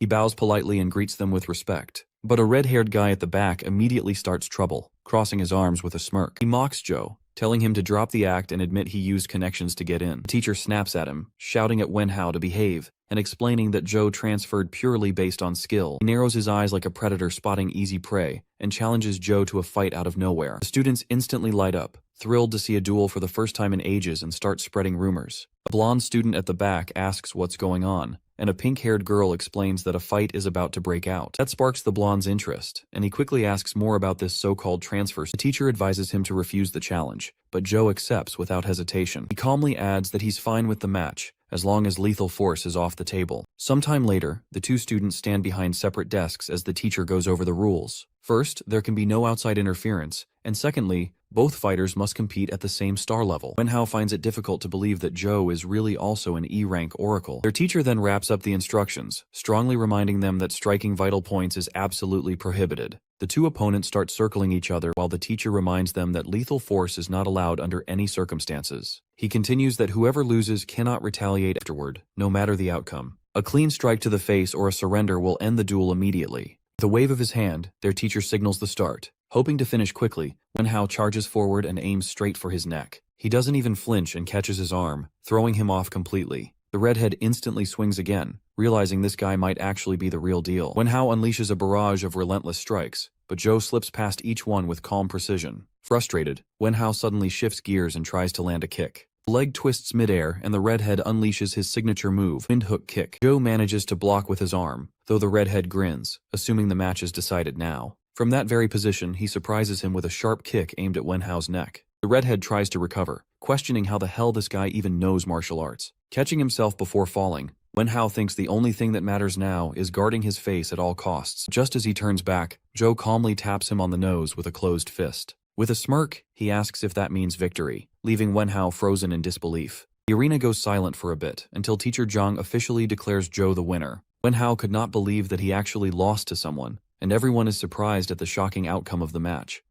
He bows politely and greets them with respect. But a red-haired guy at the back immediately starts trouble, crossing his arms with a smirk. He mocks Joe, telling him to drop the act and admit he used connections to get in. The teacher snaps at him, shouting at Wenhao to behave, and explaining that Joe transferred purely based on skill. He narrows his eyes like a predator spotting easy prey, and challenges Joe to a fight out of nowhere. The students instantly light up, thrilled to see a duel for the first time in ages, and start spreading rumors. A blonde student at the back asks what's going on, and a pink-haired girl explains that a fight is about to break out. That sparks the blonde's interest, and he quickly asks more about this so-called transfer. The teacher advises him to refuse the challenge, but Joe accepts without hesitation. He calmly adds that he's fine with the match, as long as lethal force is off the table. Sometime later, the two students stand behind separate desks as the teacher goes over the rules. First, there can be no outside interference, and secondly, both fighters must compete at the same star level. Wenhao finds it difficult to believe that Joe is really also an E-rank oracle. Their teacher then wraps up the instructions, strongly reminding them that striking vital points is absolutely prohibited. The two opponents start circling each other while the teacher reminds them that lethal force is not allowed under any circumstances. He continues that whoever loses cannot retaliate afterward, no matter the outcome. A clean strike to the face or a surrender will end the duel immediately. With a wave of his hand, their teacher signals the start. Hoping to finish quickly, Wenhao charges forward and aims straight for his neck. He doesn't even flinch and catches his arm, throwing him off completely. The redhead instantly swings again, realizing this guy might actually be the real deal. Wenhao unleashes a barrage of relentless strikes, but Joe slips past each one with calm precision. Frustrated, Wenhao suddenly shifts gears and tries to land a kick. The leg twists midair and the redhead unleashes his signature move, windhook kick. Joe manages to block with his arm, though the redhead grins, assuming the match is decided now. From that very position, he surprises him with a sharp kick aimed at Wenhao's neck. The redhead tries to recover, questioning how the hell this guy even knows martial arts. Catching himself before falling, Wenhao thinks the only thing that matters now is guarding his face at all costs. Just as he turns back, Joe calmly taps him on the nose with a closed fist. With a smirk, he asks if that means victory, leaving Wenhao frozen in disbelief. The arena goes silent for a bit, until Teacher Zhang officially declares Joe the winner. Wenhao could not believe that he actually lost to someone, and everyone is surprised at the shocking outcome of the match.